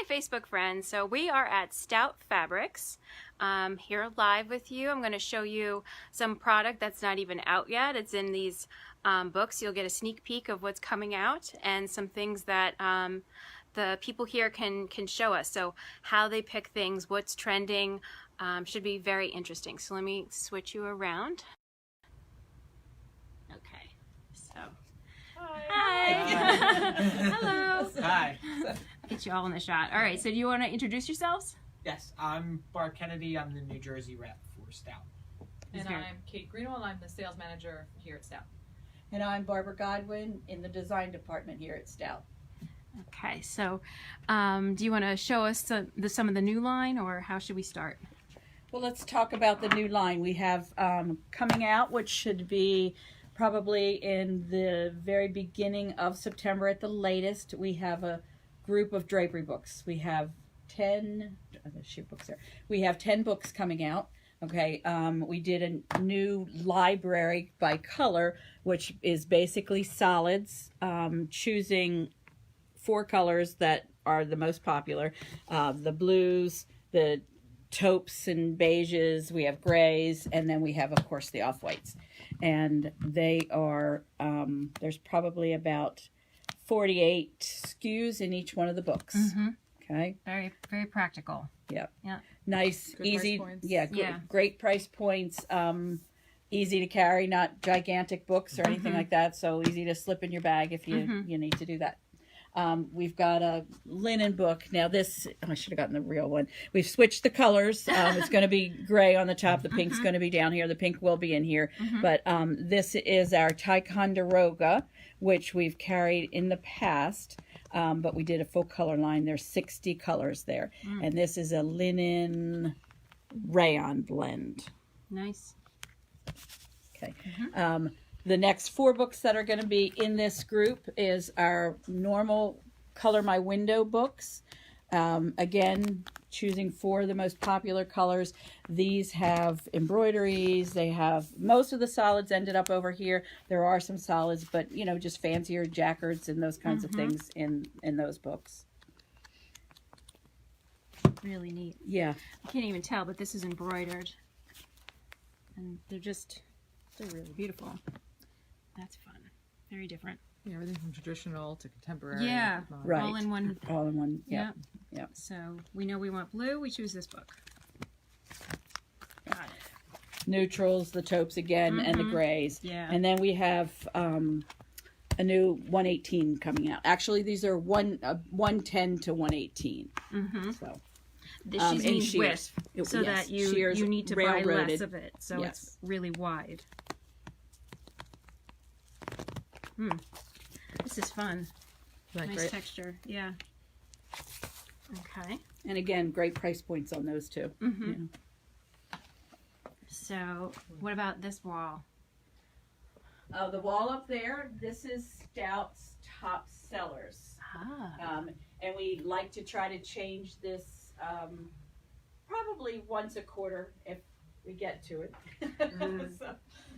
Facebook friends. So we are at Stout Fabrics here live with you. I'm going to show you some product that's not even out yet. It's in these books. You'll get a sneak peek of what's coming out and some things that the people here can show us. So how they pick things, what's trending, should be very interesting. So let me switch you around. Okay, so hi. Hello. Hi. Get you all in the shot. All right, so do you want to introduce yourselves? Yes, I'm Bart Kennedy. I'm the New Jersey rep for Stout. And I'm Kate Greenwald. I'm the sales manager here at Stout. And I'm Barbara Godwin in the design department here at Stout. Okay, so do you want to show us some of the new line, or how should we start? Well, let's talk about the new line we have coming out, which should be probably in the very beginning of September at the latest. We have a group of drapery books. We have 10 books there. We have 10 books coming out. Okay, we did a new library by color, which is basically solids, choosing 4 colors that are the most popular. The blues, the taupes and beiges, we have grays, and then we have, of course, the off-whites. And they are, there's probably about 48 SKUs in each one of the books. Mm-hmm. Okay. Very, very practical. Yep. Yeah. Nice, Good easy. price points. Yeah, great price points. Easy to carry, not gigantic books or anything like that. So easy to slip in your bag if you you need to do that. We've got a linen book. Now this, I should have gotten the real one. We've switched the colors. It's going to be gray on the top. The pink's going to be down here. The pink will be in here. But this is our Ticonderoga, which we've carried in the past. But we did a full color line. There's 60 colors there. And this is a linen rayon blend. Nice. Okay. The next 4 books that are going to be in this group is our normal Color My Window books. Again, choosing 4 of the most popular colors. These have embroideries. They have, most of the solids ended up over here. There are some solids, but you know, just fancier jacquards and those kinds of things in those books. Really neat. Yeah. I can't even tell, but this is embroidered. And they're really beautiful. That's fun. Very different. Yeah, everything from traditional to contemporary. Yeah. Right. All in one. All in one. Yeah. Yeah. So we know we want blue. We choose this book. Got it. Neutrals, the taupes again, and the grays. Yeah. And then we have a new 118 coming out. Actually, these are 110 to 118. So This and means shears. width, so Yes, that you shears, need to buy railroaded. less of it. So it's really wide. This is fun. Nice great? texture. Yeah. Okay. And again, great price points on those too. Yeah. So what about this wall? The wall up there, this is Stout's top sellers. And we like to try to change this probably once a quarter if we get to it.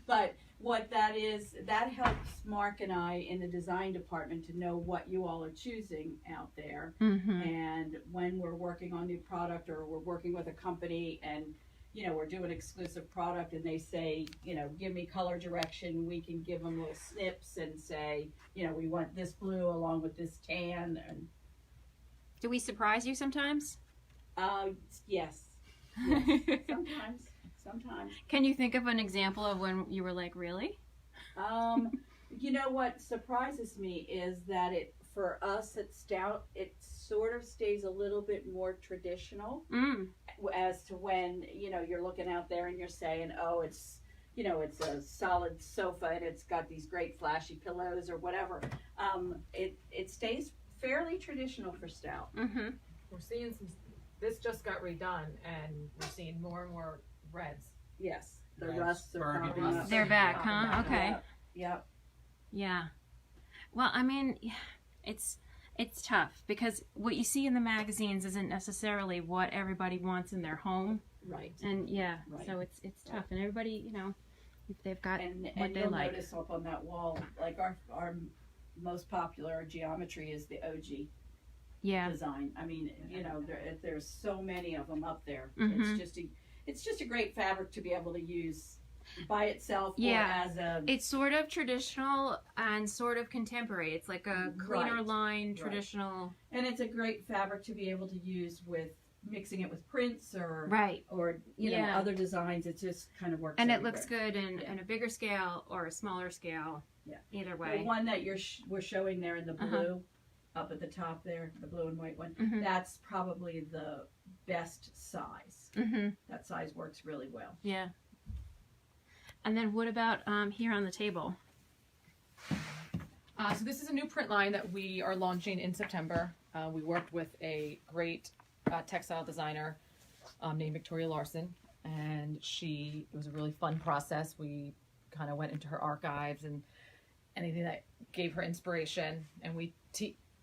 But what that is, that helps Mark and I in the design department to know what you all are choosing out there. And when we're working on new product or we're working with a company and you know, we're doing exclusive product and they say, you know, give me color direction, we can give them little snips and say, you know, we want this blue along with this tan. And Do we surprise you sometimes? yes. Sometimes. Can you think of an example of when you were like, really? You know what surprises me is that for us at Stout, it sort of stays a little bit more traditional as to when, you know, you're looking out there and you're saying, oh, it's, you know, it's a solid sofa and it's got these great flashy pillows or whatever. It stays fairly traditional for Stout. We're seeing this just got redone, and we're seeing more and more reds. Yes, the Yes, rusts are burgundy. popping up. They're back, huh? Okay. Yep. Yeah. Well, I mean, it's tough because what you see in the magazines isn't necessarily what everybody wants in their home. Right. And yeah, Right. so it's tough, and everybody, you know, if they've got And what they you'll like. notice up on that wall, like our most popular geometry is the OG. Yeah. design. I mean, you know, there's so many of them up there. Mhm. It's just a great fabric to be able to use by itself Yeah. or as a. It's sort of traditional and sort of contemporary. It's like a cleaner Right. line, traditional. And it's a great fabric to be able to use with mixing it with prints or Right. you know, Yeah. other designs. It just kind of works. And it everywhere. looks good in, Yeah. in a bigger scale or a smaller scale. Yeah. Either way. The one that we're showing there in the blue, Uh-huh. up at the top there, the blue and white one. Mhm. That's probably the best size. Mhm. That size works really well. Yeah. And then what about here on the table? So this is a new print line that we are launching in September. We worked with a great textile designer named Victoria Larson, and it was a really fun process. We kind of went into her archives and anything that gave her inspiration, and we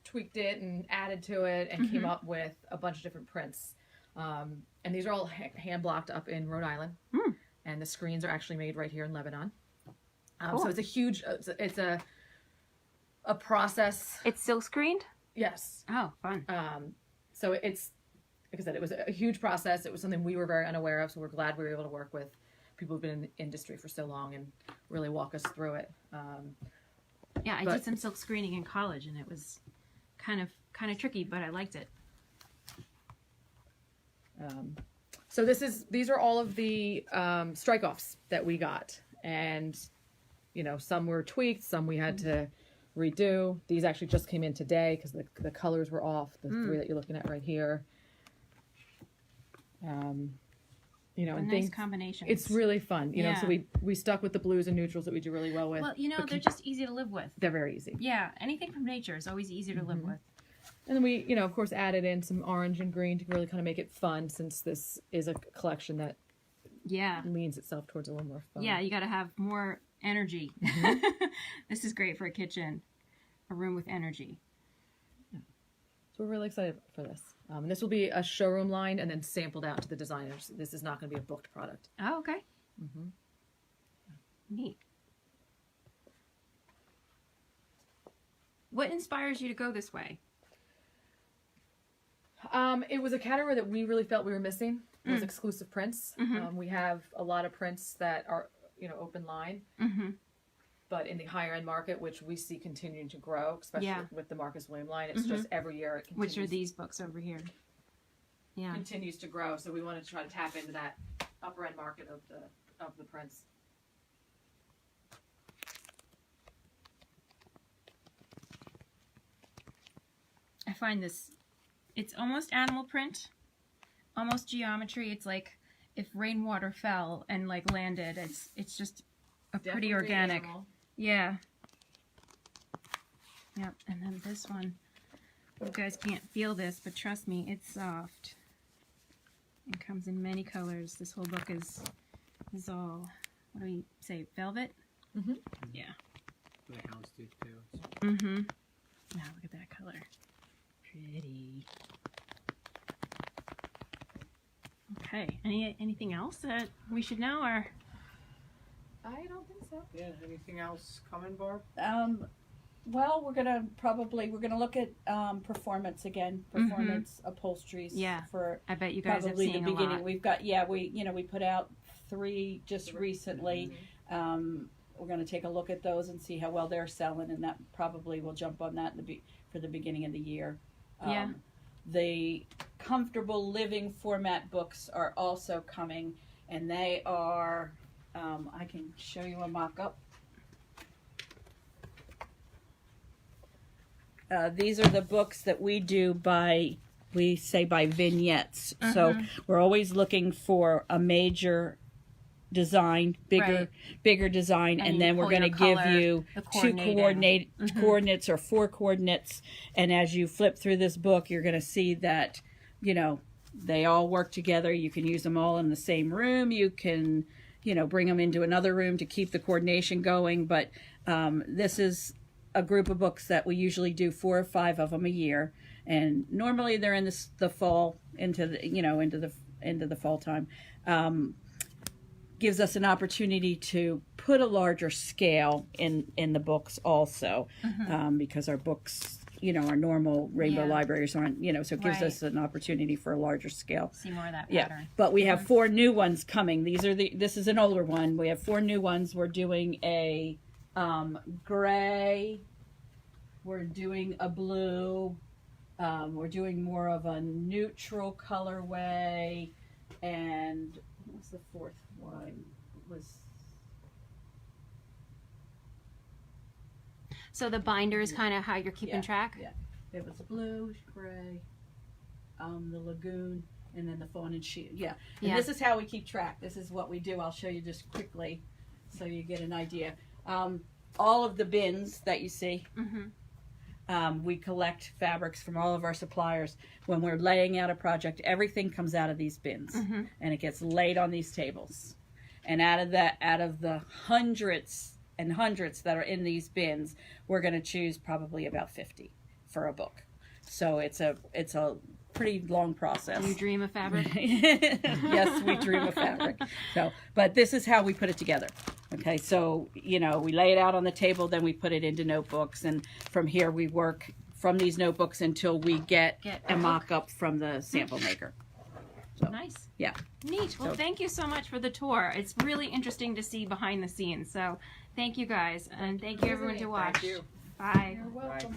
tweaked it and added to it and came up with a bunch of different prints. And these are all hand blocked up in Rhode Island, and the screens are actually made right here in Lebanon. Cool. So it's a huge, it's a process. It's silk screened? Yes. Oh, fun. So it's, like I said, it was a huge process. It was something we were very unaware of, so we're glad we were able to work with people who've been in the industry for so long and really walk us through it. Yeah, I but- did some silk screening in college, and it was kind of tricky, but I liked it. So these are all of the strike-offs that we got, and you know, some were tweaked, some we had to redo. These actually just came in today because the colors were off. The three that you're looking at right here. You know, A and nice things. combination. It's really fun, you know. So Yeah. we stuck with the blues and neutrals that we do really well with. Well, you know, but they're just easy to live with. they're very easy. Yeah, anything from nature is always easier to live with. And then we, you know, of course, added in some orange and green to really kind of make it fun, since this is a collection that Yeah. leans itself towards a little more fun. Yeah, you got to have more energy. This is great for a kitchen, a room with energy. So we're really excited for this. And this will be a showroom line and then sampled out to the designers. This is not going to be a booked product. Oh, okay. Neat. What inspires you to go this way? It was a category that we really felt we were missing. It was exclusive prints. We have a lot of prints that are, you know, open line. But in the higher end market, which we see continuing to grow, especially with the Marcus William line, it's just every year it continues. Which are these books over here? Yeah. Continues to grow, so we wanted to try to tap into that upper end market of the prints. I find this, it's almost animal print, almost geometry. It's like if rainwater fell and like landed, it's just a pretty Definitely organic. animal. Yeah. Yep. And then this one, you guys can't feel this, but trust me, it's soft. It comes in many colors. This whole book is all, what do we say, velvet? Yeah. The houndstooth too. Mm-hmm. Now look at that color. Pretty. Okay. Anything else that we should know, or? I don't think so. Yeah. Anything else coming, Barb? Well, we're gonna look at performance again, performance upholsteries. Yeah. For I bet you guys have probably seen the a beginning. lot. We've got we put out 3 just recently. We're gonna take a look at those and see how well they're selling, and that probably will jump on that for the beginning of the year. Yeah. The comfortable living format books are also coming, and they are. I can show you a mock-up. These are the books that we do by vignettes. So we're always looking for a major design, bigger design, and you then we're pull going to your give color, you the 2 coordinating. coordinates or 4 coordinates. And as you flip through this book, you're going to see that, you know, they all work together. You can use them all in the same room. You can, you know, bring them into another room to keep the coordination going. But this is a group of books that we usually do 4 or 5 of them a year, and normally they're in the fall into the fall time. Gives us an opportunity to put a larger scale in the books also, because our books our normal rainbow Yeah. libraries aren't, so it gives Right. us an opportunity for a larger scale. See more of that Yeah, pattern. but we have 4 new ones coming. This is an older one. We have 4 new ones. We're doing a gray. We're doing a blue. We're doing more of a neutral colorway. And what was the 4th one? So the binder is kind of how you're keeping Yeah, track? yeah. It was blue, gray, the lagoon, and then the fawn and shield. Yeah. And Yeah. this is how we keep track. This is what we do. I'll show you just quickly so you get an idea. All of the bins that you see, we collect fabrics from all of our suppliers. When we're laying out a project, everything comes out of these bins, and it gets laid on these tables. And out of the hundreds and hundreds that are in these bins, we're going to choose probably about 50 for a book. So it's a pretty long process. You dream of fabric? Yes, we dream of fabric. But this is how we put it together. Okay, so we lay it out on the table, then we put it into notebooks, and from here we work from these notebooks until we get a mock-up from the sample maker. So, Nice. yeah. Neat. Well, thank you so much for the tour. It's really interesting to see behind the scenes. So thank you guys, and thank you everyone to watch. Thank you. Bye. You're welcome.